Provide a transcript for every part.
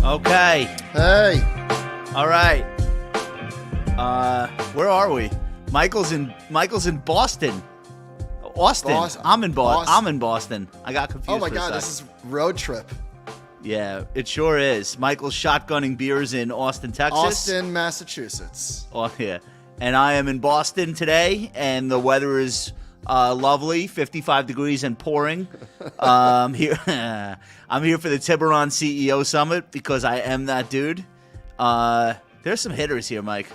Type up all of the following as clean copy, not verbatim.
Okay. Hey. All right. Where are we? Michael's in Boston. Austin. I'm in Boston. I'm in Boston. I got confused. Oh my for a God, sec. this is road trip. Yeah, it sure is. Michael's shotgunning beers in Austin, Texas. Austin, Massachusetts. Oh yeah. And I am in Boston today, and the weather is lovely, 55 degrees and pouring. Here, I'm here for the Tiburon CEO Summit because I am that dude. There's some hitters here, Mike.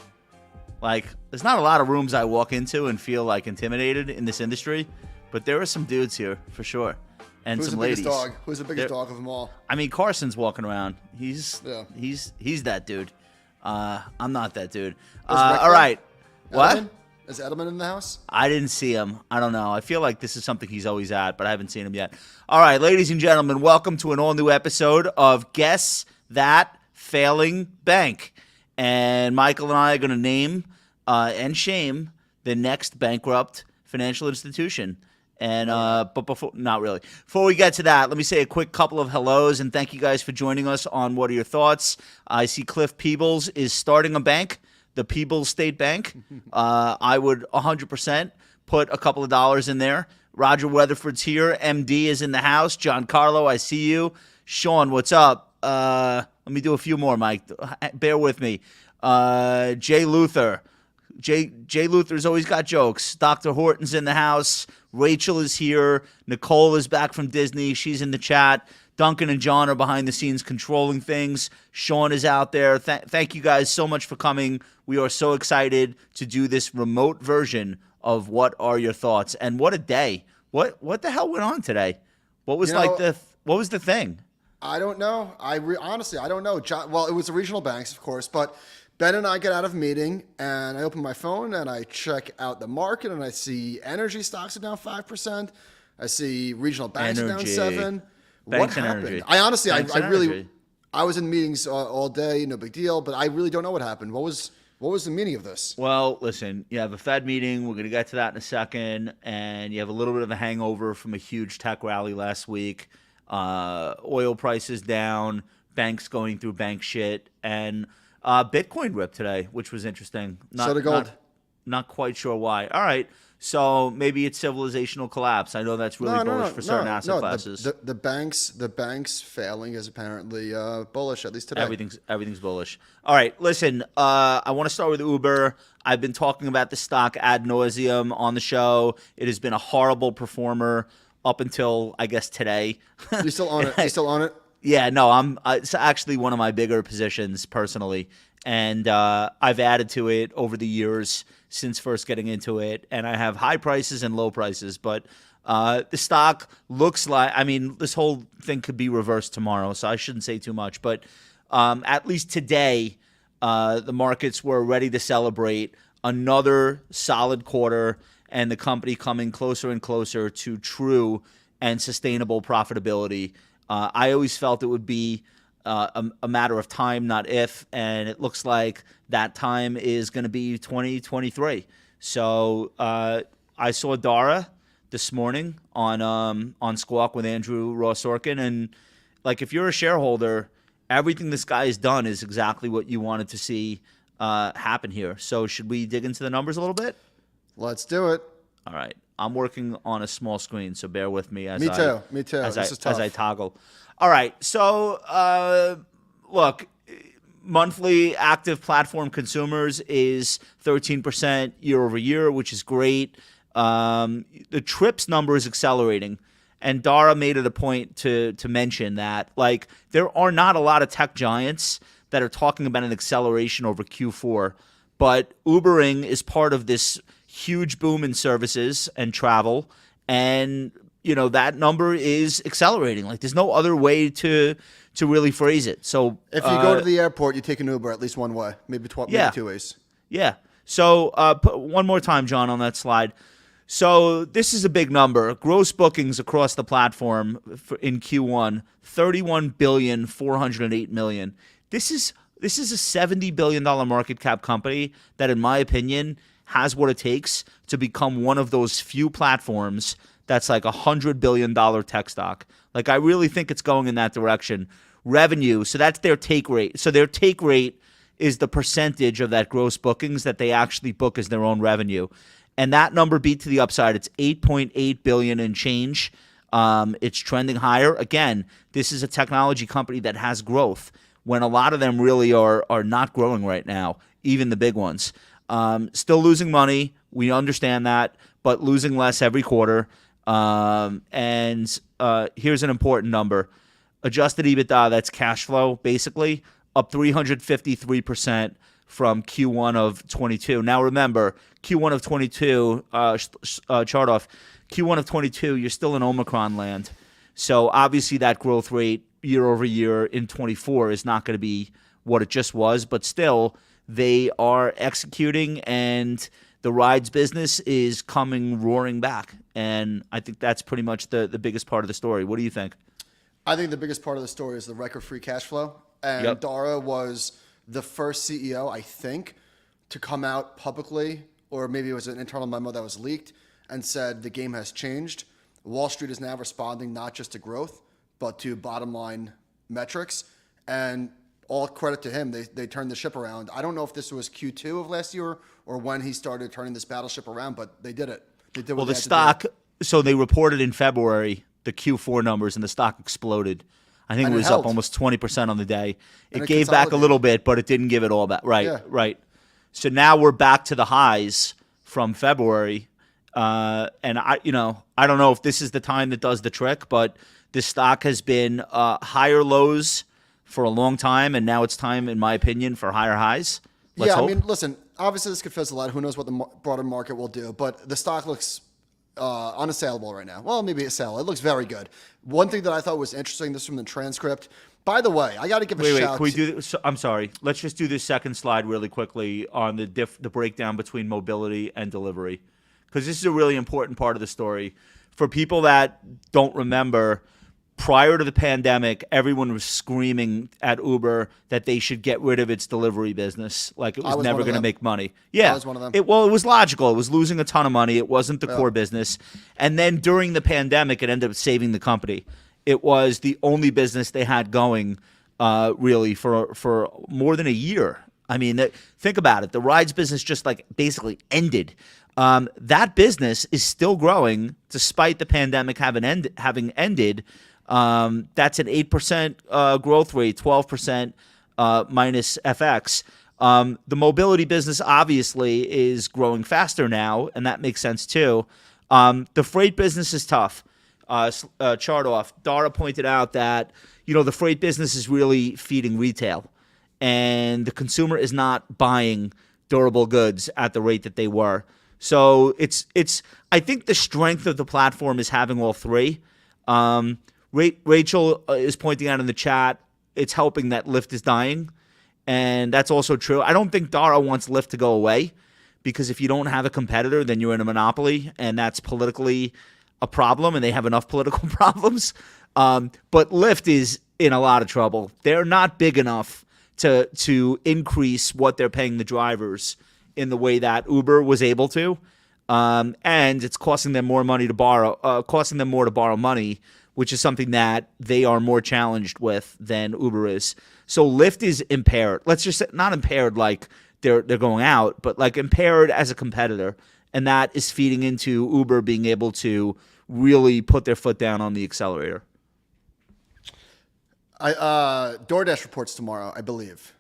Like, there's not a lot of rooms I walk into and feel like intimidated in this industry, but there are some dudes here for sure, and Who's some the biggest ladies. dog? Who's the biggest dog of them all? I mean, Carson's walking around. He's that dude. I'm not that dude. All right. What? Edelman? Is Edelman in the house? I didn't see him. I don't know. I feel like this is something he's always at, but I haven't seen him yet. All right, ladies and gentlemen, welcome to an all-new episode of Guess That Failing Bank. And Michael and I are going to name and shame the next bankrupt financial institution. And but not really. Before we get to that, let me say a quick couple of hellos and thank you guys for joining us on What Are Your Thoughts. I see Cliff Peebles is starting a bank, the Peebles State Bank. I would 100% put a couple of dollars in there. Roger Weatherford's here. MD is in the house. John Carlo, I see you. Sean, what's up? Let me do a few more, Mike. Bear with me. Jay Luther. Jay Luther's always got jokes. Dr. Horton's in the house. Rachel is here. Nicole is back from Disney. She's in the chat. Duncan and John are behind the scenes controlling things. Sean is out there. Thank you guys so much for coming. We are so excited to do this remote version of What Are Your Thoughts? And what a day. What the hell went on today? What was what was the thing? I don't know. Honestly, I don't know. Well, it was the regional banks, of course, but Ben and I get out of a meeting, and I open my phone, and I check out the market, and I see energy stocks are down 5%. I see regional banks are down 7%. What happened? Energy. I honestly, I was in meetings all day, no big deal, but I really don't know what happened. What was the meaning of this? Well, listen, you have a Fed meeting. We're going to get to that in a second, and you have a little bit of a hangover from a huge tech rally last week. Oil prices down, banks going through bank shit, and Bitcoin ripped today, which was interesting. So did gold. Not quite sure why. All right, so maybe it's civilizational collapse. I know that's really bullish for certain asset classes. The banks failing is apparently bullish, at least today. Everything's bullish. All right, listen. I want to start with Uber. I've been talking about the stock ad nauseum on the show. It has been a horrible performer up until, I guess, today. You still own it? You still own it? Yeah, no, it's actually one of my bigger positions personally, and I've added to it over the years since first getting into it, and I have high prices and low prices, but the stock looks like, I mean, this whole thing could be reversed tomorrow, so I shouldn't say too much, but at least today, the markets were ready to celebrate another solid quarter and the company coming closer and closer to true and sustainable profitability. I always felt it would be a matter of time, not if, and it looks like that time is going to be 2023. So I saw Dara this morning on Squawk with Andrew Ross Sorkin, and like if you're a shareholder, everything this guy has done is exactly what you wanted to see happen here. So should we dig into the numbers a little bit? Let's do it. All right. I'm working on a small screen, so bear with me as Me too. As this is tough. As I toggle. All right. So, look, monthly active platform consumers is 13% year over year, which is great. The trips number is accelerating. And Dara made it a point to mention that, like, there are not a lot of tech giants that are talking about an acceleration over Q4, but Ubering is part of this huge boom in services and travel, and you know that number is accelerating. Like there's no other way to really phrase it. So if you go to the airport, you take an Uber at least one way, maybe two ways. Yeah. So put one more time, John, on that slide. So this is a big number. Gross bookings across the platform in Q1, $31.408 billion. This is a $70 billion market cap company that, in my opinion, has what it takes to become one of those few platforms that's like $100 billion tech stock. Like, I really think it's going in that direction. Revenue, so that's their take rate. So their take rate is the percentage of that gross bookings that they actually book as their own revenue. And that number beat to the upside. It's $8.8 billion and change. It's trending higher. Again, this is a technology company that has growth when a lot of them really are not growing right now, even the big ones. Still losing money. We understand that, but losing less every quarter. And here's an important number. Adjusted EBITDA, that's cash flow, basically, up 353% from Q1 of 22. Now remember, Q1 of 22, chart off, Q1 of 22, you're still in Omicron land. So obviously that growth rate year over year in 24 is not going to be what it just was, but still they are executing and the rides business is coming roaring back. And I think that's pretty much the biggest part of the story. What do you think? I think the biggest part of the story is the record free cash flow. And Dara was the first CEO, I think, to come out publicly, or maybe it was an internal memo that was leaked, and said the game has changed. Wall Street is now responding not just to growth, but to bottom line metrics. And all credit to him, they turned the ship around. I don't know if this was Q2 of last year or when he started turning this battleship around, but they did it. They did what the stock, so they reported in February the Q4 numbers, and the stock exploded. I think it was up almost 20% on the day. It gave back a little bit, but it didn't give it all back. Right. So now we're back to the highs from February. And I don't know if this is the time that does the trick, but this stock has been higher lows for a long time, and now it's time, in my opinion, for higher highs. Let's hope. I mean, listen, obviously this could fizzle out. Who knows what the broader market will do, but the stock looks unassailable right now. Well, maybe a sale. It looks very good. One thing that I thought was interesting, this from the transcript. By the way, I got to give a shout. Can we do this? I'm sorry. Let's just do this second slide really quickly on the breakdown between mobility and delivery, because this is a really important part of the story. For people that don't remember, prior to the pandemic, everyone was screaming at Uber that they should get rid of its delivery business. Like it was never going to make money. Yeah. I was one of them. It was logical. It was losing a ton of money. It wasn't the core business. And then during the pandemic, it ended up saving the company. It was the only business they had going really for more than a year. I mean, think about it. The rides business just like basically ended. That business is still growing despite the pandemic having ended. That's an 8% growth rate, 12% minus FX. The mobility business obviously is growing faster now, and that makes sense too. The freight business is tough. Chart off. Dara pointed out that the freight business is really feeding retail, and the consumer is not buying durable goods at the rate that they were. So it's. I think the strength of the platform is having all three. Rachel is pointing out in the chat, it's helping that Lyft is dying, and that's also true. I don't think Dara wants Lyft to go away, because if you don't have a competitor, then you're in a monopoly, and that's politically a problem, and they have enough political problems. But Lyft is in a lot of trouble. They're not big enough to increase what they're paying the drivers in the way that Uber was able to, and it's costing them more money to borrow, more to borrow money, which is something that they are more challenged with than Uber is. So Lyft is impaired. Let's just say not impaired like they're going out, but like impaired as a competitor, and that is feeding into Uber being able to really put their foot down on the accelerator. DoorDash reports tomorrow, I believe.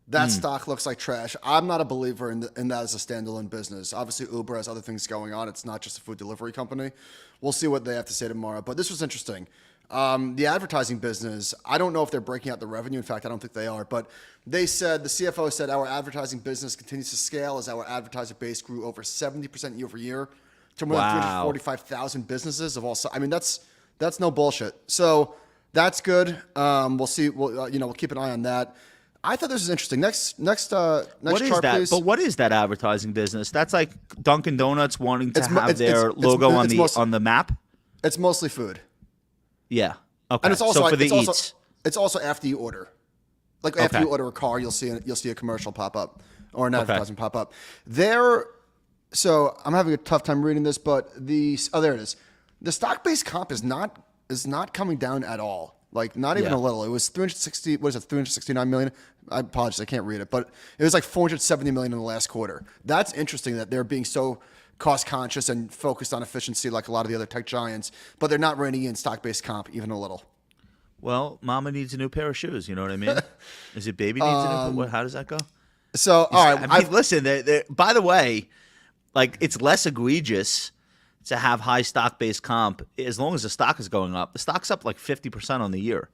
That stock looks like trash. I'm not a believer in that as a standalone business. Obviously, Uber has other things going on. It's not just a food delivery company. We'll see what they have to say tomorrow. But this was interesting. The advertising business, I don't know if they're breaking out the revenue. In fact, I don't think they are. But the CFO said our advertising business continues to scale as our advertiser base grew over 70% year over year to more than 345,000 businesses of all. I mean, that's no bullshit. So that's good. We'll see. We'll keep an eye on that. I thought this was interesting. Next what chart, is that? please. But what is that advertising business? That's like Dunkin' Donuts wanting to have their logo on the map. It's mostly food. Yeah. Okay. And it's also so for the eats. It's also after you order. Like after you order a car, you'll see a commercial pop up or an advertisement pop up. So I'm having a tough time reading this, but there it is. the stock-based comp is not coming down at all. Like not even a little. It was 369 million. I apologize, I can't read it, but it was like 470 million in the last quarter. That's interesting that they're being so cost conscious and focused on efficiency like a lot of the other tech giants, but they're not reining in stock-based comp even a little. Well, mama needs a new pair of shoes. You know what I mean? Is it baby needs a new? How does that go? So, all right. I mean, listen. By the way, like it's less egregious to have high stock-based comp as long as the stock is going up. The stock's up like 50% on the year.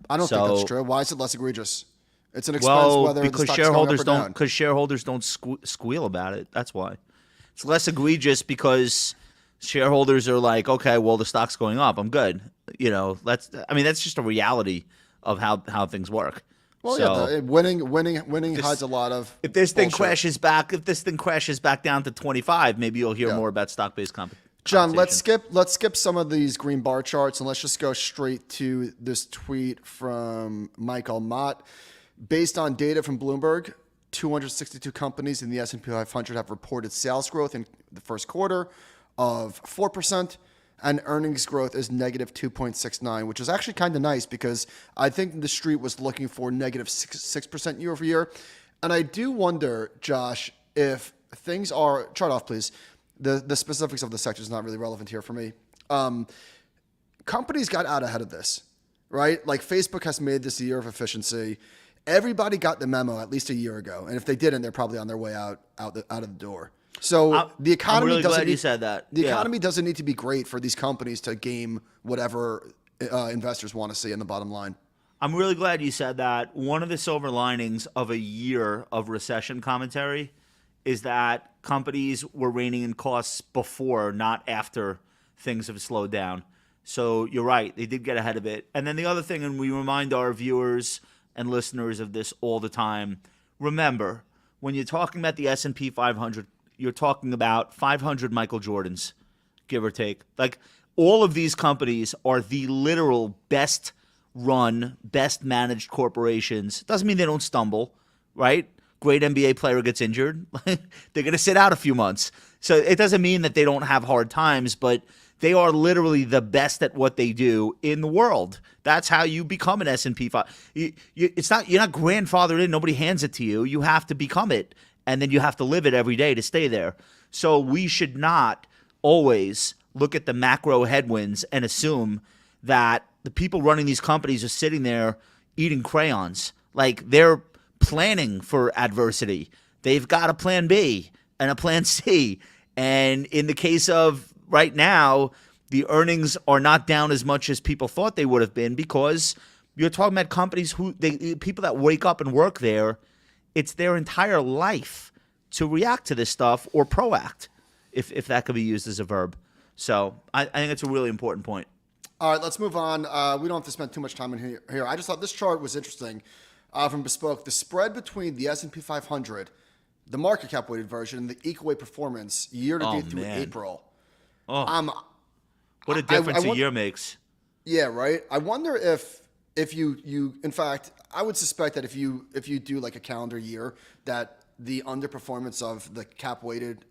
I don't think that's true. Why is it less egregious? It's an expense whether because the stock's going up or down. Because shareholders don't squeal about it. That's why. It's less egregious because shareholders are like, okay, well, the stock's going up. I'm good. You know, that's just a reality of how things work. Well, so, winning hides a lot of. If this thing crashes back down to 25, maybe you'll hear more about stock-based compensation. John, let's skip some of these green bar charts and let's just go straight to this tweet from Michael Mott. Based on data from Bloomberg, 262 companies in the S&P 500 have reported sales growth in the first quarter of 4%, and earnings growth is negative 2.69, which is actually kind of nice because I think the street was looking for negative 6% year over year. And I do wonder, Josh, if things are, chart off please, the specifics of the sector is not really relevant here for me. Companies got out ahead of this, right? Like Facebook has made this a year of efficiency. Everybody got the memo at least a year ago. And if they didn't, they're probably on their way out of the door. So the economy I'm really glad you said that. The economy doesn't need to be great for these companies to game whatever investors want to see in the bottom line. I'm really glad you said that. One of the silver linings of a year of recession commentary is that companies were reining in costs before, not after things have slowed down. So you're right. They did get ahead of it. And then the other thing, and we remind our viewers and listeners of this all the time, remember, when you're talking about the S&P 500, you're talking about 500 Michael Jordans, give or take. Like all of these companies are the literal best run, best managed corporations. Doesn't mean they don't stumble, right? Great NBA player gets injured. They're going to sit out a few months. So it doesn't mean that they don't have hard times, but they are literally the best at what they do in the world. That's how you become an S&P 5. You're not grandfathered in. Nobody hands it to you. You have to become it. And then you have to live it every day to stay there. So we should not always look at the macro headwinds and assume that the people running these companies are sitting there eating crayons. Like they're planning for adversity. They've got a plan B and a plan C. And in the case of right now, the earnings are not down as much as people thought they would have been because you're talking about companies people that wake up and work there. It's their entire life to react to this stuff or proact, if that could be used as a verb. So I think it's a really important point. All right, let's move on. We don't have to spend too much time in here. I just thought this chart was interesting from Bespoke. The spread between the S&P 500, the market cap weighted version, and the equal weight performance year to date through April. Oh, what a difference a year makes. Yeah, right. I wonder if you in fact, I would suspect that if you do like a calendar year, that the underperformance of the cap weighted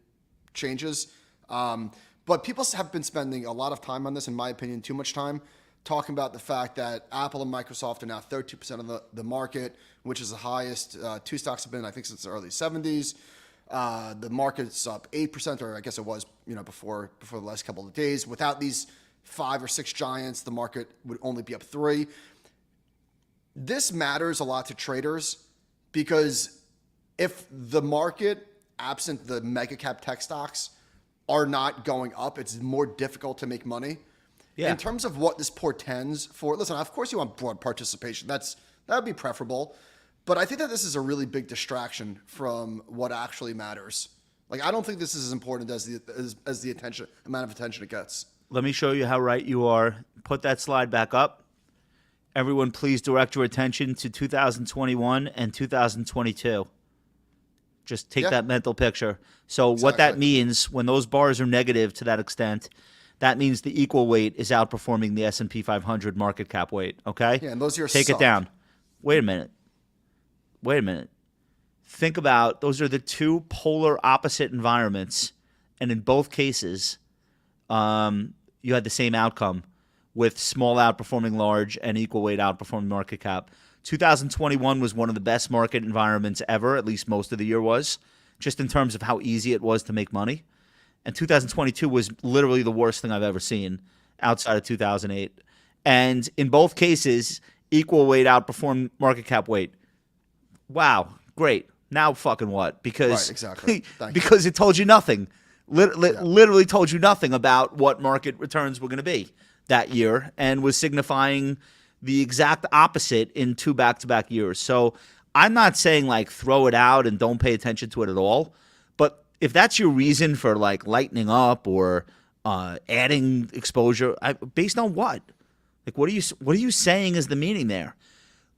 changes. But people have been spending a lot of time on this, in my opinion, too much time, talking about the fact that Apple and Microsoft are now 32% of the market, which is the highest two stocks have been, I think, since the early 70s. The market's up 8%, or I guess it was, before the last couple of days. Without these 5 or 6 giants, the market would only be up 3. This matters a lot to traders because if the market, absent the mega cap tech stocks, are not going up, it's more difficult to make money. Yeah. In terms of what this portends for, listen, of course you want broad participation. That would be preferable. But I think that this is a really big distraction from what actually matters. Like, I don't think this is as important as the amount of attention it gets. Let me show you how right you are. Put that slide back up. Everyone, please direct your attention to 2021 and 2022. Just take that mental picture. So what that means, when those bars are negative to that extent, that means the equal weight is outperforming the S&P 500 market cap weight, okay? Yeah, and those are Take it down. Wait a minute. Think about, those are the two polar opposite environments, and in both cases, you had the same outcome with small outperforming large and equal weight outperforming market cap. 2021 was one of the best market environments ever, at least most of the year was, just in terms of how easy it was to make money. And 2022 was literally the worst thing I've ever seen outside of 2008. And in both cases, equal weight outperformed market cap weight. Wow, great. Now fucking what? Because Right, exactly. because it told you nothing. Literally told you nothing about what market returns were going to be that year, and was signifying the exact opposite in 2 back-to-back years. So I'm not saying like throw it out and don't pay attention to it at all, but if that's your reason for like lightening up or adding exposure, based on what? Like what are you saying is the meaning there?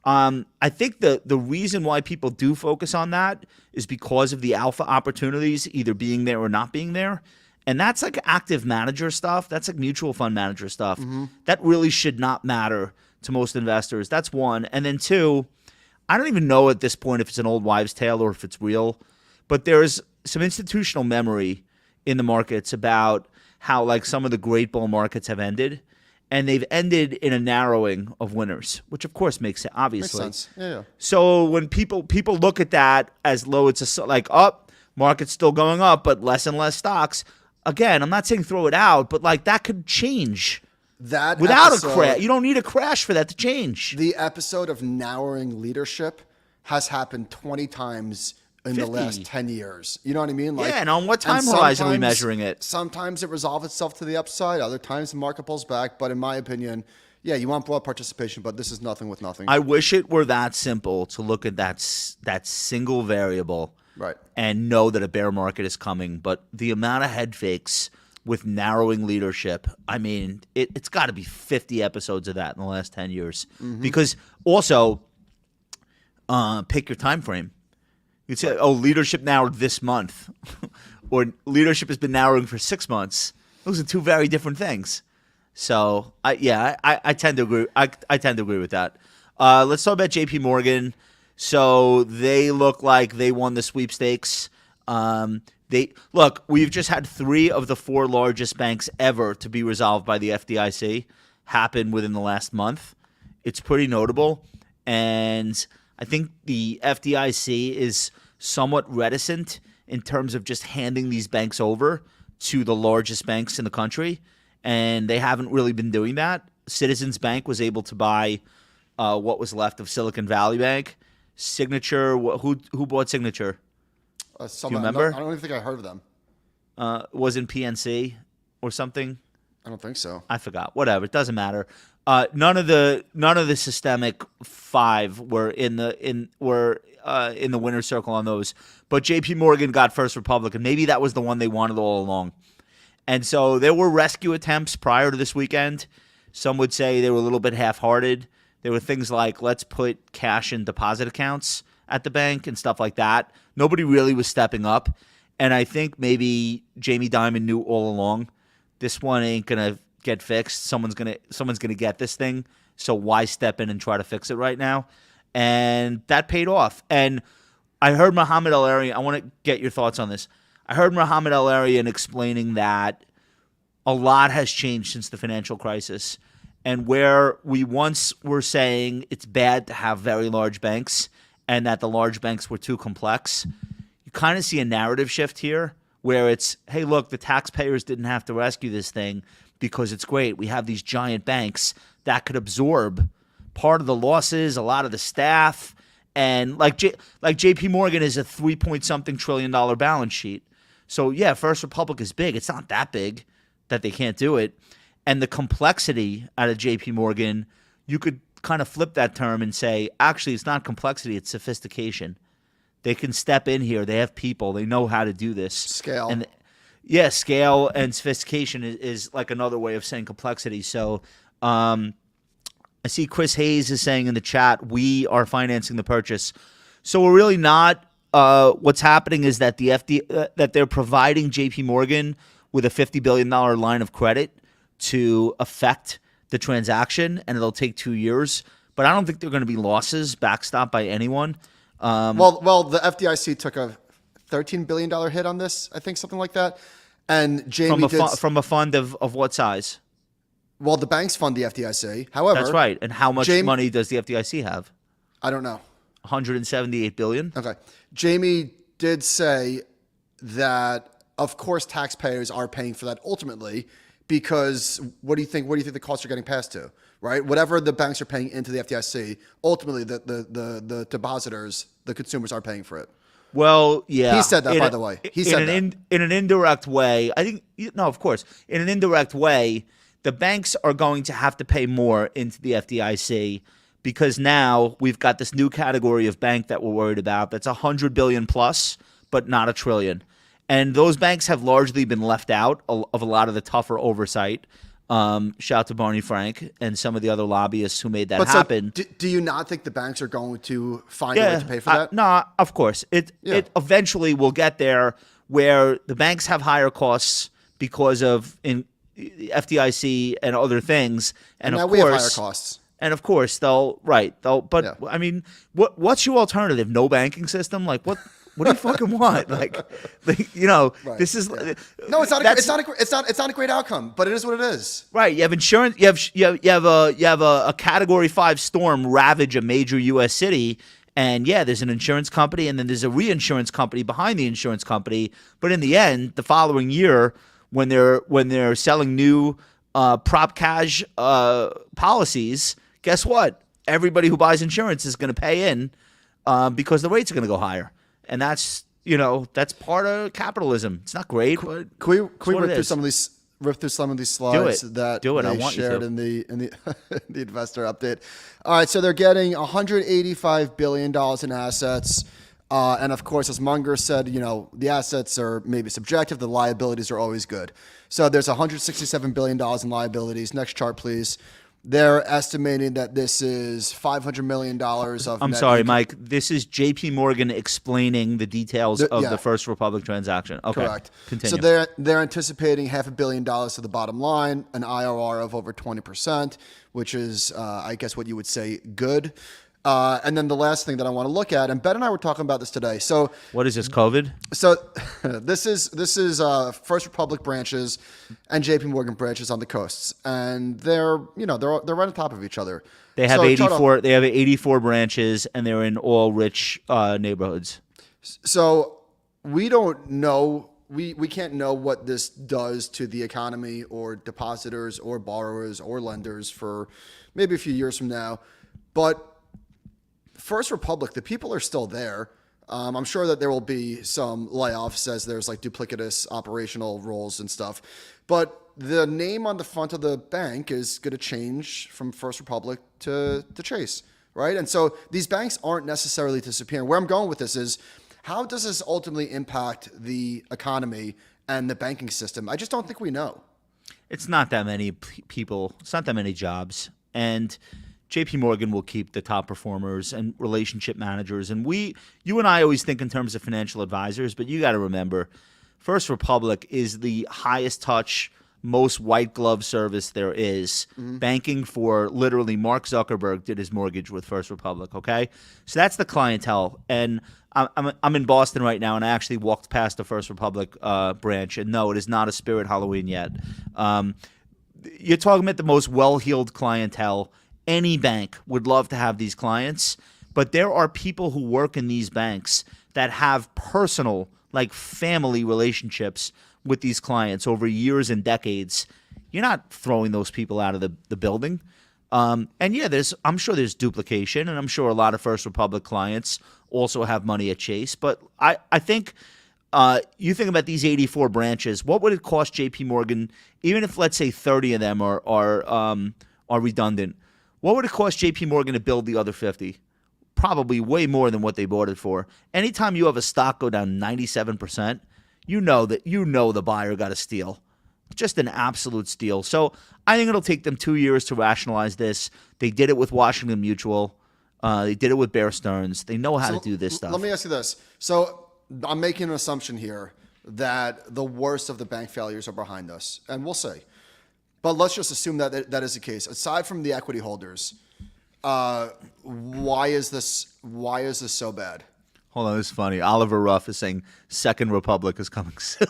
I think the reason why people do focus on that is because of the alpha opportunities either being there or not being there. And that's like active manager stuff. That's like mutual fund manager stuff. That really should not matter to most investors. That's one. And then two, I don't even know at this point if it's an old wives' tale or if it's real, but there's some institutional memory in the markets about how like some of the great bull markets have ended. And they've ended in a narrowing of winners, which of course makes sense, obviously. Makes sense. Yeah. So when people look at that as low, it's like market's still going up, but less and less stocks. Again, I'm not saying throw it out, but like that could change. That Without episode, a crash, you don't need a crash for that to change. The episode of narrowing leadership has happened 20 times in 50. the last 10 years. You know what I mean? Like, Yeah, and on what time and horizon are we sometimes- measuring it? Sometimes it resolves itself to the upside. Other times the market pulls back. But in my opinion, yeah, you want broad participation, but this is nothing with nothing. I wish it were that simple to look at that single variable, Right. and know that a bear market is coming. But the amount of head fakes with narrowing leadership, I mean, it's got to be 50 episodes of that in the last 10 years. Because also, pick your time frame. You'd say, leadership narrowed this month, or leadership has been narrowing for 6 months. Those are two very different things. So, I tend to agree. I tend to agree with that. Let's talk about JPMorgan. So they look like they won the sweepstakes. We've just had 3 of the 4 largest banks ever to be resolved by the FDIC happen within the last month. It's pretty notable, and I think the FDIC is somewhat reticent in terms of just handing these banks over to the largest banks in the country, and they haven't really been doing that. Citizens Bank was able to buy what was left of Silicon Valley Bank. Signature, who bought Signature? Do you remember? I don't even think I heard of them. Was in PNC or something? I don't think so. I forgot. Whatever. It doesn't matter. None of the systemic 5 were in the winner's circle on those. But JPMorgan got First Republic, and maybe that was the one they wanted all along. And so there were rescue attempts prior to this weekend. Some would say they were a little bit half-hearted. There were things like, let's put cash in deposit accounts at the bank and stuff like that. Nobody really was stepping up. And I think maybe Jamie Dimon knew all along, this one ain't going to get fixed. Someone's gonna get this thing. So why step in and try to fix it right now? And that paid off. And I heard Mohamed El-Arian, I want to get your thoughts on this. I heard Mohamed El-Arian explaining that a lot has changed since the financial crisis. And where we once were saying it's bad to have very large banks and that the large banks were too complex, you kind of see a narrative shift here where it's, hey, look, the taxpayers didn't have to rescue this thing because it's great. We have these giant banks that could absorb part of the losses, a lot of the staff, and like JPMorgan is a $3-point-something trillion balance sheet. So yeah, First Republic is big. It's not that big that they can't do it. And the complexity out of JPMorgan, you could kind of flip that term and say, actually, it's not complexity, it's sophistication. They can step in here. They have people. They know how to do this. Scale. And yeah, scale and sophistication is like another way of saying complexity. So I see Chris Hayes is saying in the chat, we are financing the purchase. So we're really not. What's happening is that that they're providing JPMorgan with a $50 billion line of credit to affect the transaction, and it'll take 2 years. But I don't think there are going to be losses backstopped by anyone. Well, the FDIC took a $13 billion hit on this, I think, something like that. And Jamie from a fund of what size? Well, the banks fund the FDIC. However, That's right. And how much Jamie, money does the FDIC have? I don't know. 178 billion. Okay. Jamie did say that, of course, taxpayers are paying for that ultimately, because what do you think the costs are getting passed to, right? Whatever the banks are paying into the FDIC, ultimately the depositors, the consumers are paying for it. Well, yeah. He said that, by the way. He said that. In an indirect way, I think, no, of course. In an indirect way, the banks are going to have to pay more into the FDIC because now we've got this new category of bank that we're worried about that's 100 billion plus, but not a trillion. And those banks have largely been left out of a lot of the tougher oversight. Shout out to Barney Frank and some of the other lobbyists who made that happen. So do you not think the banks are going to find a way to pay for that? No, of course. It eventually will get there where the banks have higher costs because of FDIC and other things. And now of we course, have higher costs. And of course, I mean, what's your alternative? No banking system? Like what? What do you fucking want? Like right. This is no. It's not a great outcome, but it is what it is. Right. You have insurance. You have a Category 5 storm ravage a major U.S. city, and there's an insurance company, and then there's a reinsurance company behind the insurance company. But in the end, the following year, when they're selling new prop cash policies, guess what? Everybody who buys insurance is going to pay in because the rates are going to go higher. And that's part of capitalism. It's not great, but can we rip through some of these slides that they shared in the the investor update? All right, so they're getting $185 billion in assets, and of course, as Munger said, the assets are maybe subjective. The liabilities are always good. So there's $167 billion in liabilities. Next chart, please. They're estimating that this is $500 million of I'm sorry, Mike. This is JPMorgan explaining the details of the First Republic transaction. Okay. Correct. Continue. So they're anticipating $500 million to the bottom line, an IRR of over 20%, which is, I guess, what you would say good. And then the last thing that I want to look at, and Ben and I were talking about this today. So what is this, COVID? So this is First Republic branches and JPMorgan branches on the coasts, and they're right on top of each other. They have 84. They have 84 branches, and they're in all rich neighborhoods. So we don't know. We can't know what this does to the economy or depositors or borrowers or lenders for maybe a few years from now, but First Republic, the people are still there. I'm sure that there will be some layoffs as there's like duplicitous operational roles and stuff. But the name on the front of the bank is going to change from First Republic to Chase, right? And so these banks aren't necessarily disappearing. Where I'm going with this is, how does this ultimately impact the economy and the banking system? I just don't think we know. It's not that many people. It's not that many jobs. And JPMorgan will keep the top performers and relationship managers. And you and I always think in terms of financial advisors, but you got to remember, First Republic is the highest touch, most white glove service there is. Mm-hmm. Banking for literally Mark Zuckerberg did his mortgage with First Republic, okay? So that's the clientele. And I'm in Boston right now, and I actually walked past the First Republic branch. And no, it is not a Spirit Halloween yet. You're talking about the most well-heeled clientele. Any bank would love to have these clients, but there are people who work in these banks that have personal, like family relationships with these clients over years and decades. You're not throwing those people out of the building. And I'm sure there's duplication, and I'm sure a lot of First Republic clients also have money at Chase. But I think you think about these 84 branches, what would it cost JPMorgan, even if, let's say, 30 of them are redundant? What would it cost JPMorgan to build the other 50? Probably way more than what they bought it for. Anytime you have a stock go down 97%, you know the buyer got a steal. Just an absolute steal. So I think it'll take them 2 years to rationalize this. They did it with Washington Mutual. They did it with Bear Stearns. They know how to do this stuff. Let me ask you this. So I'm making an assumption here that the worst of the bank failures are behind us, and we'll see. But let's just assume that is the case. Aside from the equity holders, why is this so bad? Hold on, this is funny. Oliver Ruff is saying Second Republic is coming soon.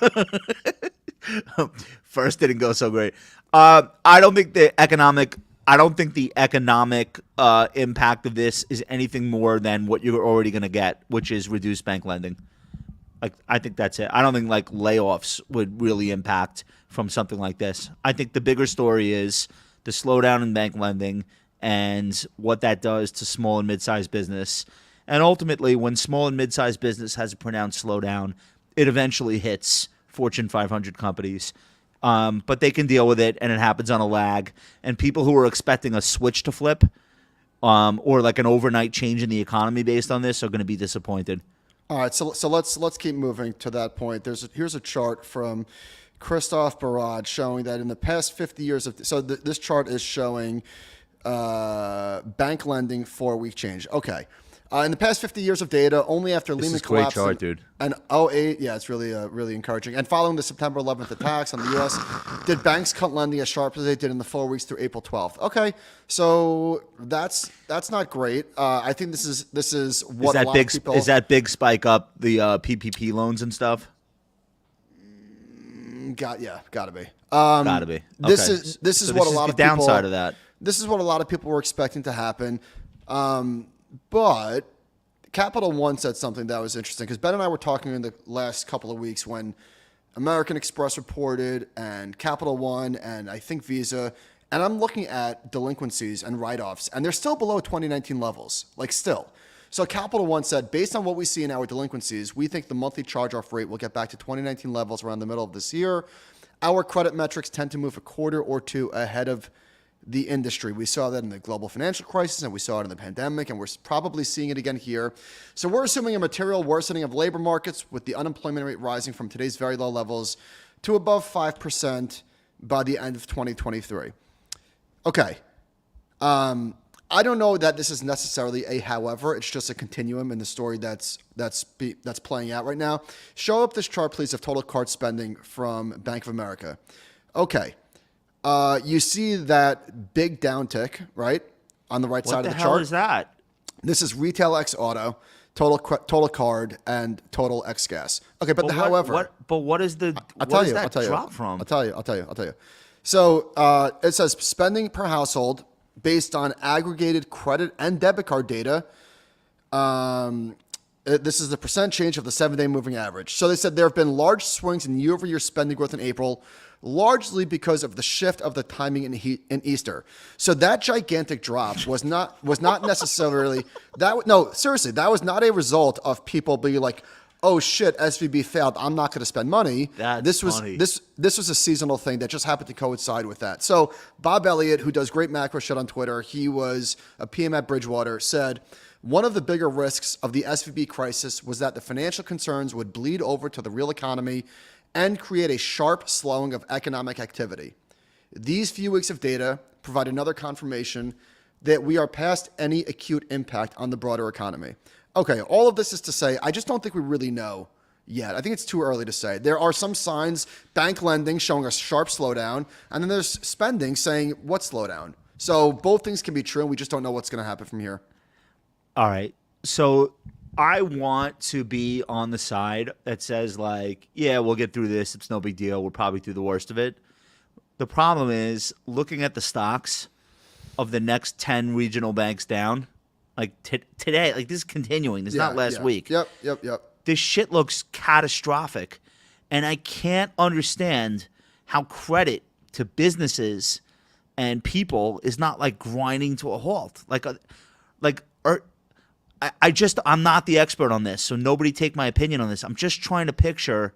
First didn't go so great. I don't think the economic. I don't think the economic impact of this is anything more than what you're already going to get, which is reduced bank lending. Like, I think that's it. I don't think like layoffs would really impact from something like this. I think the bigger story is the slowdown in bank lending and what that does to small and mid-sized business. And ultimately, when small and mid-sized business has a pronounced slowdown, it eventually hits Fortune 500 companies. But they can deal with it, and it happens on a lag. And people who are expecting a switch to flip or like an overnight change in the economy based on this are going to be disappointed. All right, so let's keep moving to that point. Here's a chart from Christoph Barad showing that in the past 50 years this chart is showing bank lending 4-week change. Okay. In the past 50 years of data, only after Lehman collapsed. Great chart, dude. And 08, yeah, it's really encouraging. And following the September 11th attacks on the U.S., did banks cut lending as sharp as they did in the 4 weeks through April 12th? Okay, so that's not great. I think this is what a lot of people. Is that big spike up the PPP loans and stuff? Gotta be. Gotta be. Okay. This is what a lot of people. Downside of that. This is what a lot of people were expecting to happen. But Capital One said something that was interesting because Ben and I were talking in the last couple of weeks when American Express reported and Capital One and I think Visa, and I'm looking at delinquencies and write-offs, and they're still below 2019 levels, like still. So Capital One said, based on what we see in our delinquencies, we think the monthly charge-off rate will get back to 2019 levels around the middle of this year. Our credit metrics tend to move a quarter or two ahead of the industry. We saw that in the global financial crisis, and we saw it in the pandemic, and we're probably seeing it again here. So we're assuming a material worsening of labor markets with the unemployment rate rising from today's very low levels to above 5% by the end of 2023. Okay. I don't know that this is necessarily a however. It's just a continuum in the story that's playing out right now. Show up this chart, please, of total card spending from Bank of America. Okay. You see that big downtick, right, on the right side of the chart. What the hell is that? This is retail X auto, total card, and total X gas. Okay, but however. What is the? What does that drop from? I'll tell you. So it says spending per household based on aggregated credit and debit card data. This is the percent change of the 7-day moving average. So they said there have been large swings in year-over-year spending growth in April, largely because of the shift of the timing in Easter. So that gigantic drop was not necessarily that. No, seriously, that was not a result of people being like, "Oh shit, SVB failed. I'm not going to spend money." This was funny. This was a seasonal thing that just happened to coincide with that. So Bob Elliott, who does great macro shit on Twitter, he was a PM at Bridgewater, said one of the bigger risks of the SVB crisis was that the financial concerns would bleed over to the real economy and create a sharp slowing of economic activity. These few weeks of data provide another confirmation that we are past any acute impact on the broader economy. Okay, all of this is to say, I just don't think we really know yet. I think it's too early to say. There are some signs, bank lending showing a sharp slowdown, and then there's spending saying what slowdown. So both things can be true, and we just don't know what's going to happen from here. All right. So I want to be on the side that says, like, yeah, we'll get through this. It's no big deal. We're probably through the worst of it. The problem is looking at the stocks of the next 10 regional banks down, like today, like this is continuing. This is not last week. Yep. This shit looks catastrophic. And I can't understand how credit to businesses and people is not like grinding to a halt. I'm not the expert on this, so nobody take my opinion on this. I'm just trying to picture,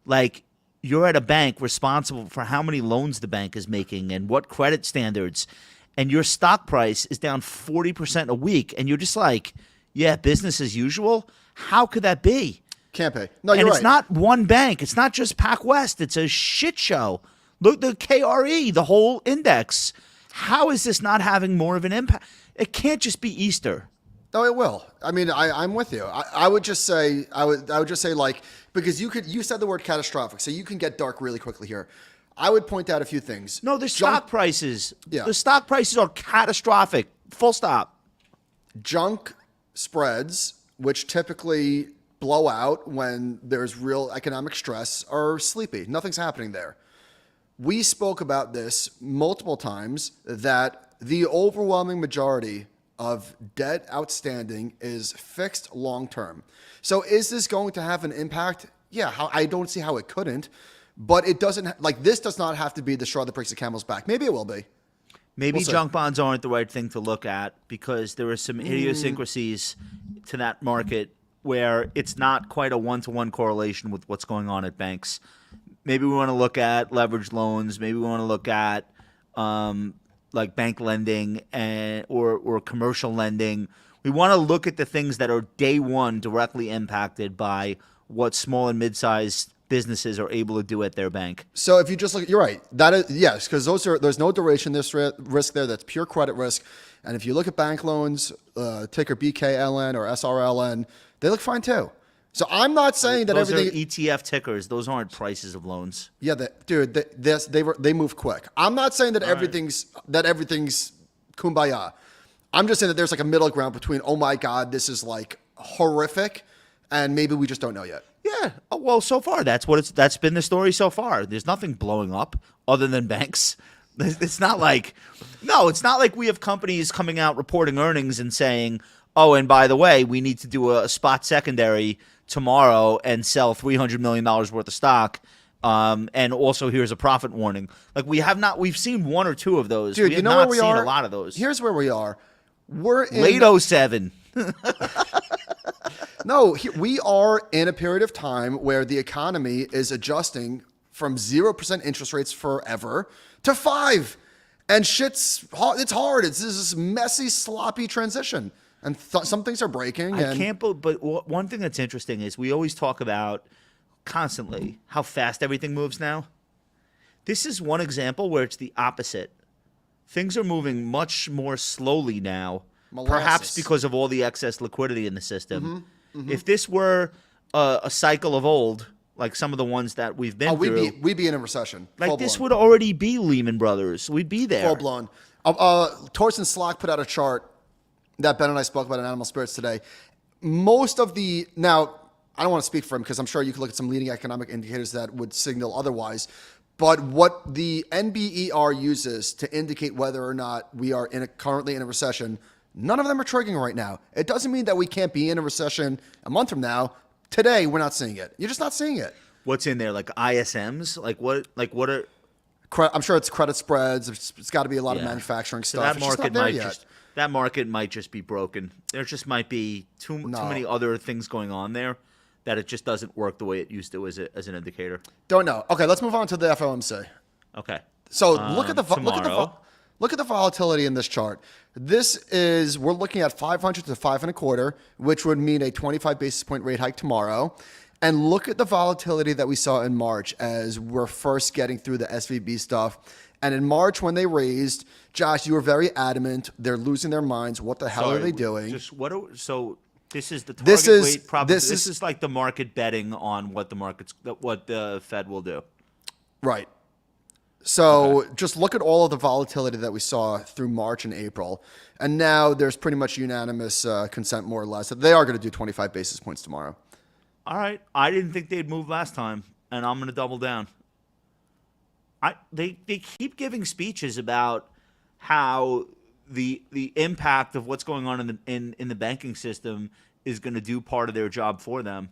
like, you're at a bank responsible for how many loans the bank is making and what credit standards, and your stock price is down 40% a week, and you're just like, yeah, business as usual? How could that be? Can't be. No, you're and right. It's not one bank. It's not just PacWest. It's a shit show. Look, the KRE, the whole index. How is this not having more of an impact? It can't just be Easter. No, it will. I mean, I'm with you. I would just say, like, because you said the word catastrophic, so you can get dark really quickly here. I would point out a few things. No, the stock prices. Yeah. The stock prices are catastrophic. Full stop. Junk spreads, which typically blow out when there's real economic stress, are sleepy. Nothing's happening there. we spoke about this multiple times, that the overwhelming majority of debt outstanding is fixed long-term. So is this going to have an impact? Yeah, I don't see how it couldn't, but it doesn't, like, this does not have to be the straw that breaks the camel's back. Maybe it will be. Maybe junk bonds aren't the right thing to look at because there are some idiosyncrasies to that market where it's not quite a one-to-one correlation with what's going on at banks. Maybe we want to look at leveraged loans. Maybe we want to look at like bank lending or commercial lending. We want to look at the things that are day one directly impacted by what small and mid-sized businesses are able to do at their bank. So if you just look, you're right. That is, yes, because there's no duration risk there. That's pure credit risk. And if you look at bank loans, ticker BKLN or SRLN, they look fine too. So I'm not saying that those everything are ETF tickers. Those aren't prices of loans. Yeah, they move quick. I'm not saying that everything's kumbaya. I'm just saying that there's like a middle ground between, oh my God, this is like horrific, and maybe we just don't know yet. Yeah. Well, so far that's been the story so far. There's nothing blowing up other than banks. It's not like we have companies coming out reporting earnings and saying, oh, and by the way, we need to do a spot secondary tomorrow and sell $300 million worth of stock. And also here's a profit warning. Like we've seen one or two of those. Dude, we have not seen a lot of those. Here's where we are. We're in late 07. No, we are in a period of time where the economy is adjusting from 0% interest rates forever to 5%. And it's hard. It's this messy, sloppy transition. And some things are breaking. But one thing that's interesting is we always talk about constantly how fast everything moves now. This is one example where it's the opposite. Things are moving much more slowly now, perhaps because of all the excess liquidity in the system. Mm-hmm. Mm-hmm. If this were a cycle of old, like some of the ones that we've been through, we'd be in a recession. Like this would already be Lehman Brothers. We'd be there. Full blown. Torsten Slok put out a chart that Ben and I spoke about in Animal Spirits today. Most of now, I don't want to speak for him because I'm sure you could look at some leading economic indicators that would signal otherwise. But what the NBER uses to indicate whether or not we are currently in a recession, none of them are triggering right now. It doesn't mean that we can't be in a recession a month from now. Today, we're not seeing it. You're just not seeing it. What's in there? Like ISMs? Like what are? I'm sure it's credit spreads. It's got to be a lot of manufacturing stuff. That market might just be broken. There just might be too many other things going on there that it just doesn't work the way it used to as an indicator. Don't know. Okay, let's move on to the FOMC. Okay. So look at the volatility in this chart. We're looking at 500 to 5.25, which would mean a 25 basis point rate hike tomorrow. And look at the volatility that we saw in March as we're first getting through the SVB stuff. And in March, when they raised, Josh, you were very adamant. They're losing their minds. What the hell are they doing? This is the target rate. This is like the market betting on what the Fed will do. Right. So just look at all of the volatility that we saw through March and April. And now there's pretty much unanimous consent, more or less, that they are going to do 25 basis points tomorrow. All right. I didn't think they'd move last time, and I'm going to double down. They keep giving speeches about how the impact of what's going on in the banking system is going to do part of their job for them,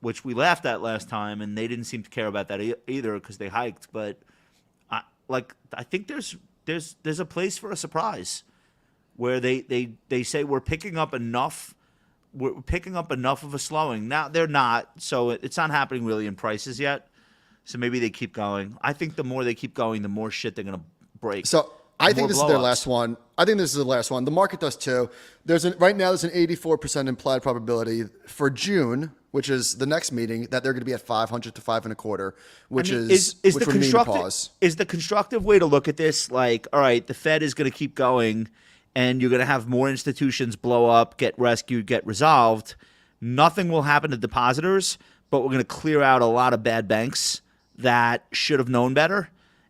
which we laughed at last time, and they didn't seem to care about that either because they hiked. But I think there's a place for a surprise where they say we're picking up enough. We're picking up enough of a slowing. Now they're not, so it's not happening really in prices yet. So maybe they keep going. I think the more they keep going, the more shit they're going to break. So I think this is their last one. The market does too. Right now there's an 84% implied probability for June, which is the next meeting, that they're going to be at 500 to 5.25, which would mean a pause. Is the constructive way to look at this like, all right, the Fed is going to keep going, and you're going to have more institutions blow up, get rescued, get resolved. Nothing will happen to depositors, but we're going to clear out a lot of bad banks that should have known better,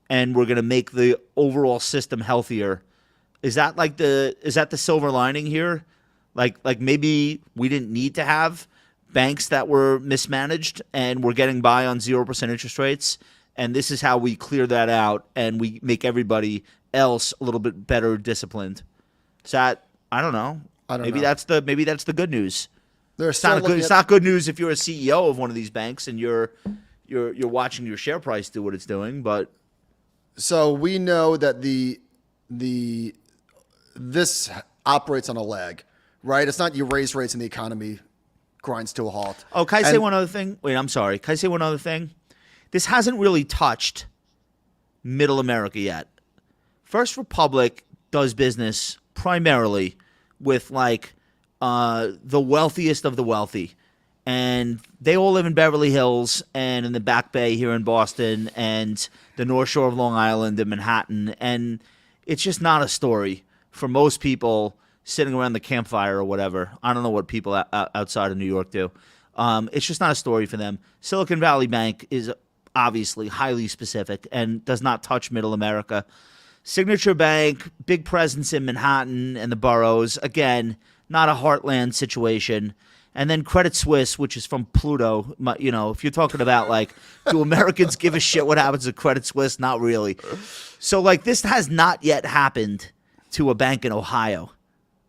and we're going to make the overall system healthier. Is that the silver lining here? Like maybe we didn't need to have banks that were mismanaged and we're getting by on 0% interest rates, and this is how we clear that out, and we make everybody else a little bit better disciplined. Is that, I don't know. Maybe that's the good news. It's not good news if you're a CEO of one of these banks and you're watching your share price do what it's doing, but so we know that this operates on a lag, right? It's not you raise rates and the economy grinds to a halt. Oh, can I say one other thing? Wait, I'm sorry. Can I say one other thing? This hasn't really touched middle America yet. First Republic does business primarily with like the wealthiest of the wealthy. And they all live in Beverly Hills and in the Back Bay here in Boston and the North Shore of Long Island and Manhattan. And it's just not a story for most people sitting around the campfire or whatever. I don't know what people outside of New York do. It's just not a story for them. Silicon Valley Bank is obviously highly specific and does not touch middle America. Signature Bank, big presence in Manhattan and the boroughs. Again, not a heartland situation. And then Credit Suisse, which is from Pluto. You know, if you're talking about like, do Americans give a shit what happens at Credit Suisse? Not really. So like this has not yet happened to a bank in Ohio,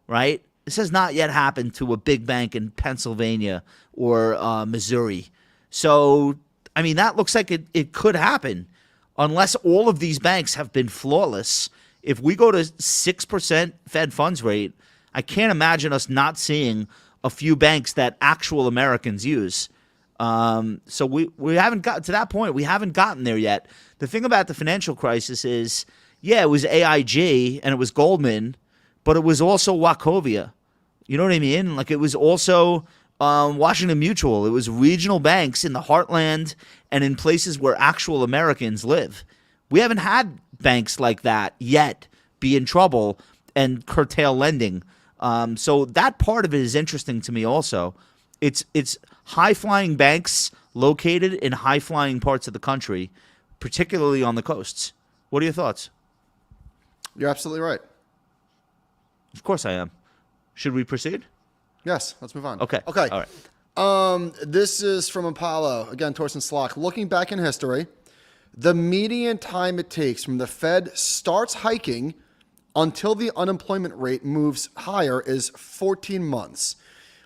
right? This has not yet happened to a big bank in Pennsylvania or Missouri. So, I mean, that looks like it could happen unless all of these banks have been flawless. If we go to 6% Fed funds rate, I can't imagine us not seeing a few banks that actual Americans use. So we haven't gotten to that point. We haven't gotten there yet. The thing about the financial crisis is, yeah, it was AIG and it was Goldman, but it was also Wachovia. You know what I mean? Like it was also Washington Mutual. It was regional banks in the heartland and in places where actual Americans live. We haven't had banks like that yet be in trouble and curtail lending. So that part of it is interesting to me also. It's high-flying banks located in high-flying parts of the country, particularly on the coasts. What are your thoughts? You're absolutely right. Of course I am. Should we proceed? Yes, let's move on. Okay. All right. This is from Apollo. Again, Torsten Slok. Looking back in history, the median time it takes from the Fed starts hiking until the unemployment rate moves higher is 14 months.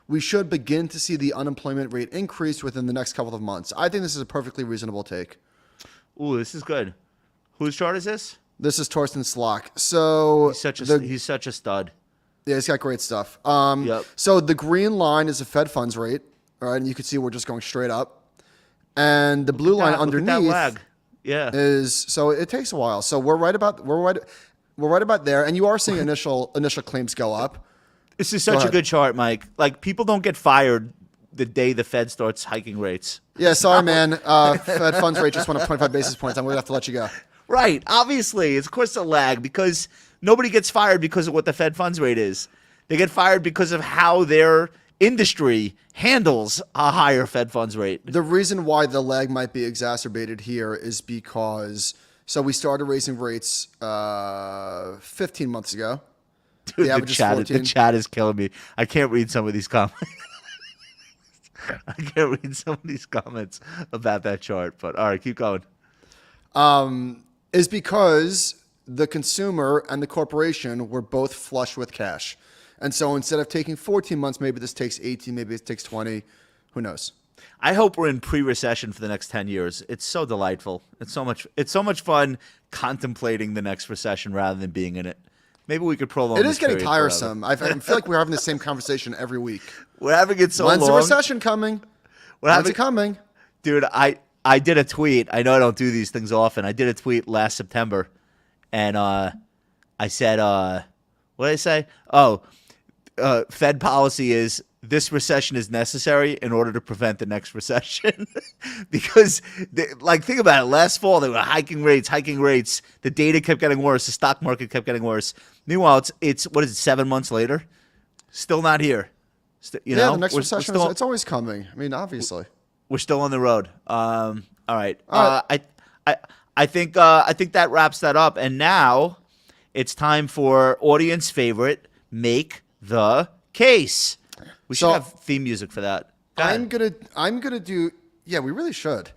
We should begin to see the unemployment rate increase within the next couple of months. I think this is a perfectly reasonable take. Ooh, this is good. Whose chart is this? This is Torsten Slok. So he's such a stud. Yeah, he's got great stuff. Yep. So the green line is the Fed funds rate, right? And you can see we're just going straight up. And the blue line underneath look at that lag. Yeah. is, so it takes a while. So we're right about there, and you are seeing initial claims go up. This is such a good chart, Mike. Like people don't get fired the day the Fed starts hiking rates. Yeah, sorry, man. Fed funds rate just went up 25 basis points. I'm going to have to let you go. Right. Obviously, it's of course a lag because nobody gets fired because of what the Fed funds rate is. They get fired because of how their industry handles a higher Fed funds rate. The reason why the lag might be exacerbated here is because we started raising rates 15 months ago. Dude, the chat is killing me. I can't read some of these comments. I can't read some of these comments about that chart. But all right, keep going. Is because the consumer and the corporation were both flush with cash. And so instead of taking 14 months, maybe this takes 18, maybe it takes 20. Who knows? I hope we're in pre-recession for the next 10 years. It's so delightful. It's so much fun contemplating the next recession rather than being in it. Maybe we could prolong it. It is getting tiresome. I feel like we're having the same conversation every week. We're having it so long. When's the recession coming? When's it coming? Dude, I did a tweet. I know I don't do these things often. I did a tweet last September, and I said, what did I say? Oh, Fed policy is this recession is necessary in order to prevent the next recession. Because, think about it. Last fall, they were hiking rates. The data kept getting worse. The stock market kept getting worse. Meanwhile, it's what is it, 7 months later? Still not here. The next recession, it's always coming. I mean, obviously. We're still on the road. All right. I think that wraps that up. And now it's time for audience favorite, Make the Case. We should have theme music for that. I'm gonna do. Yeah, we really should.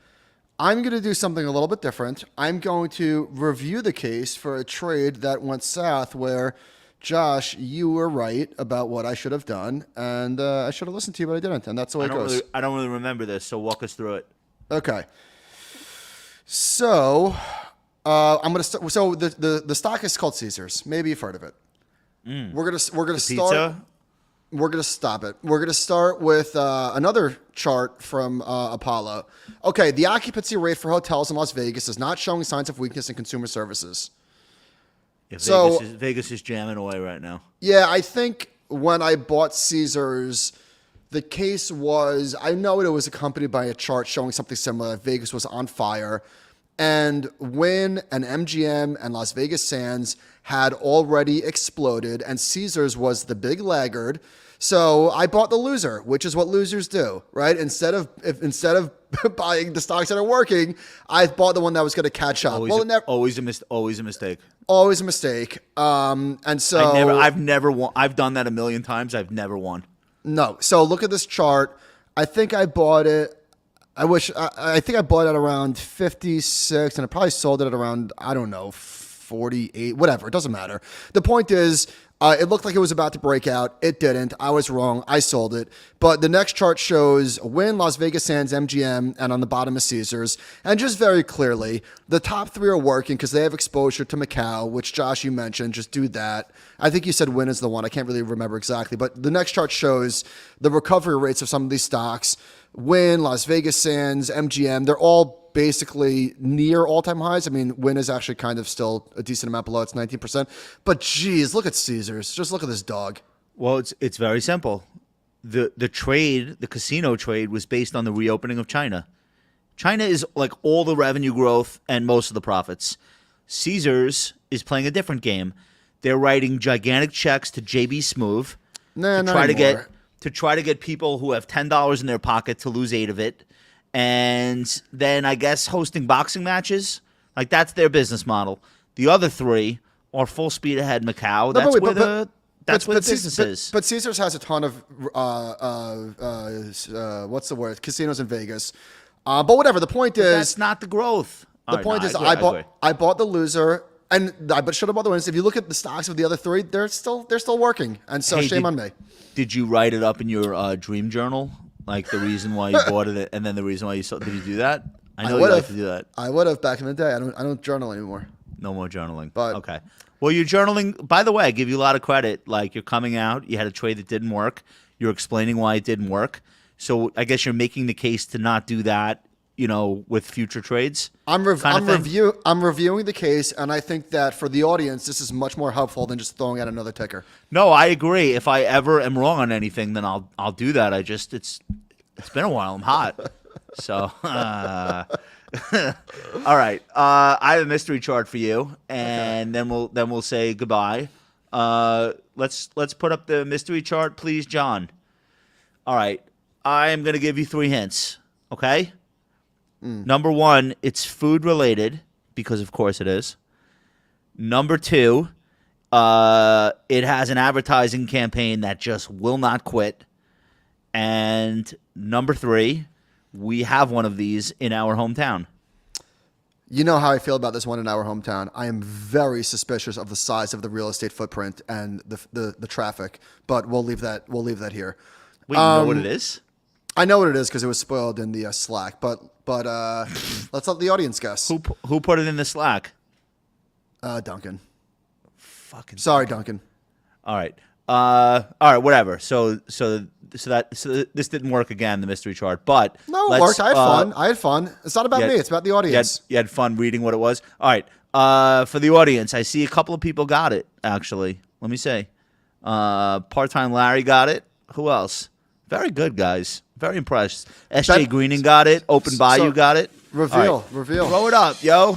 I'm going to do something a little bit different. I'm going to review the case for a trade that went south where, Josh, you were right about what I should have done, and I should have listened to you, but I didn't, and that's the way it goes. I don't really remember this, so walk us through it. Okay. So I'm going to start. So the stock is called Caesars. Maybe you've heard of it. We're gonna start. Pizza? We're going to stop it. We're going to start with another chart from Apollo. Okay, the occupancy rate for hotels in Las Vegas is not showing signs of weakness in consumer services. Yeah, So Vegas is jamming away right now. yeah, I think when I bought Caesars, the case was, I know it was accompanied by a chart showing something similar. Vegas was on fire. And Wynn and MGM and Las Vegas Sands had already exploded, and Caesars was the big laggard. So I bought the loser, which is what losers do, right? Instead of buying the stocks that are working, I bought the one that was going to catch up. Always a mistake. Always a mistake. And so I've never won. I've done that a million times. I've never won. No. So look at this chart. I think I bought it. I think I bought it at around 56, and I probably sold it at around, I don't know, 48, whatever. It doesn't matter. The point is, it looked like it was about to break out. It didn't. I was wrong. I sold it. But the next chart shows Wynn, Las Vegas Sands, MGM, and on the bottom is Caesars. And just very clearly, the top three are working because they have exposure to Macau, which, Josh, you mentioned. Just do that. I think you said Wynn is the one. I can't really remember exactly. But the next chart shows the recovery rates of some of these stocks. Wynn, Las Vegas Sands, MGM, they're all basically near all-time highs. I mean, Wynn is actually kind of still a decent amount below. It's 19%. But geez, look at Caesars. Just look at this dog. Well, it's very simple. The casino trade was based on the reopening of China. China is like all the revenue growth and most of the profits. Caesars is playing a different game. They're writing gigantic checks to JB Smoove to try to get people who have $10 in their pocket to lose 8 of it. And then I guess hosting boxing matches, like that's their business model. The other 3 are full speed ahead Macau. That's where the business is. But Caesars has a ton of what's the word? Casinos in Vegas. But whatever. The point is, that's not the growth. The point is, I bought the loser, and I should have bought the winners. If you look at the stocks of the other 3, they're still working, and so shame on me. Did you write it up in your dream journal? Like the reason why you bought it, and then the reason why you sold. Did you do that? I know you like to do that. I would have back in the day. I don't journal anymore. No more journaling. But okay. Well, you're journaling. By the way, I give you a lot of credit. Like you're coming out. You had a trade that didn't work. You're explaining why it didn't work. So I guess you're making the case to not do that. With future trades. I'm reviewing the case, and I think that for the audience, this is much more helpful than just throwing out another ticker. No, I agree. If I ever am wrong on anything, then I'll do that. It's been a while. I'm hot. So all right. I have a mystery chart for you, and then we'll say goodbye. Let's put up the mystery chart, please, John. All right. I am going to give you 3 hints. Okay. Number 1, it's food related because of course it is. Number 2, it has an advertising campaign that just will not quit. And number 3, we have one of these in our hometown. You know how I feel about this one in our hometown. I am very suspicious of the size of the real estate footprint and the traffic, but we'll leave that here. Wait, you know what it is? I know what it is because it was spoiled in the Slack, but let's let the audience guess. Who put it in the Slack? Duncan. Fucking sorry, Duncan. All right, whatever. So this didn't work again, the mystery chart. But no, it worked. I had fun. It's not about me. It's about the audience. You had fun reading what it was. All right. For the audience, I see a couple of people got it. Actually, let me say, part-time Larry got it. Who else? Very good, guys. Very impressed. SJ Greening got it. Open Bayou got it. Reveal. Throw it up, yo.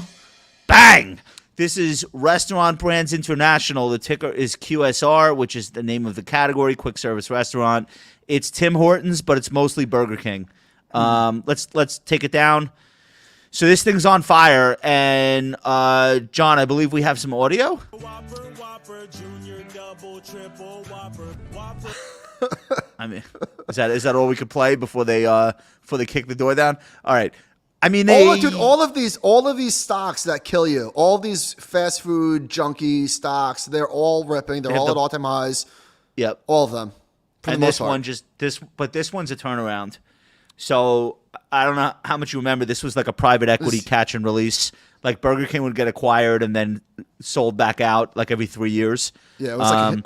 Bang! This is Restaurant Brands International. The ticker is QSR, which is the name of the category, quick service restaurant. It's Tim Hortons, but it's mostly Burger King. Let's take it down. So this thing's on fire, and John, I believe we have some audio. Whopper, junior, double, triple, Whopper. I mean, is that all we could play before they kick the door down? All right. I mean, all of these stocks that kill you, all these fast food junkie stocks, they're all ripping. They're all at all-time highs. Yep. All of them. And this one but this one's a turnaround. So I don't know how much you remember. This was like a private equity catch and release. Like Burger King would get acquired and then sold back out like every 3 years. Yeah, it was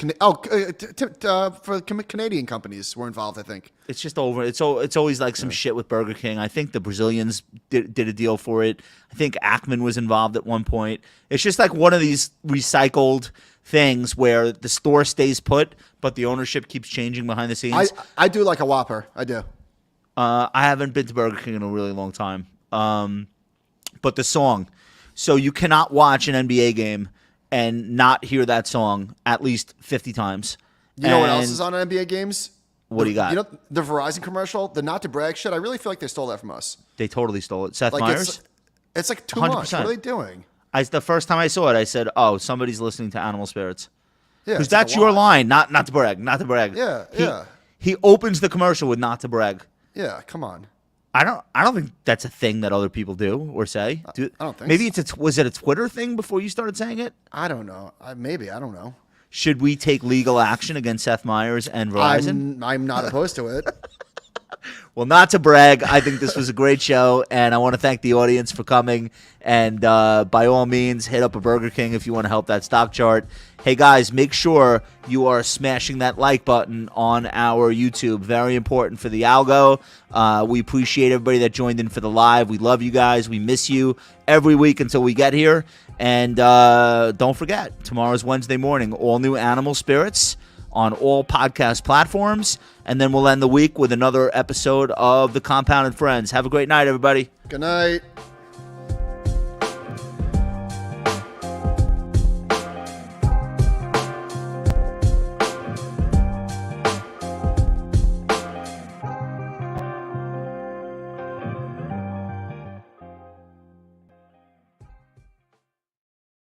for Canadian companies were involved, I think. It's just over. It's always like some shit with Burger King. I think the Brazilians did a deal for it. I think Ackman was involved at one point. It's just like one of these recycled things where the store stays put, but the ownership keeps changing behind the scenes. I do like a Whopper. I do. I haven't been to Burger King in a really long time. But the song. So you cannot watch an NBA game and not hear that song at least 50 times. You know what else is on NBA games? What do you got? You know the Verizon commercial, the not to brag shit. I really feel like they stole that from us. They totally stole it. Seth Meyers? It's like too 100%. much. What are they doing? The first time I saw it, I said, "Oh, somebody's listening to Animal Spirits." Yeah, because that's your line. Not to brag. Not to brag. Yeah, He opens the commercial with "not to brag." Yeah, come on. I don't think that's a thing that other people do or say. I don't think maybe so. was it a Twitter thing before you started saying it? I don't know. Maybe. I don't know. Should we take legal action against Seth Meyers and Verizon? I'm not opposed to it. Well, not to brag, I think this was a great show, and I want to thank the audience for coming. And by all means, hit up a Burger King if you want to help that stock chart. Hey, guys, make sure you are smashing that like button on our YouTube. Very important for the algo. We appreciate everybody that joined in for the live. We love you guys. We miss you every week until we get here. And don't forget, tomorrow's Wednesday morning, all new Animal Spirits on all podcast platforms. And then we'll end the week with another episode of The Compounded Friends. Have a great night, everybody. Good night.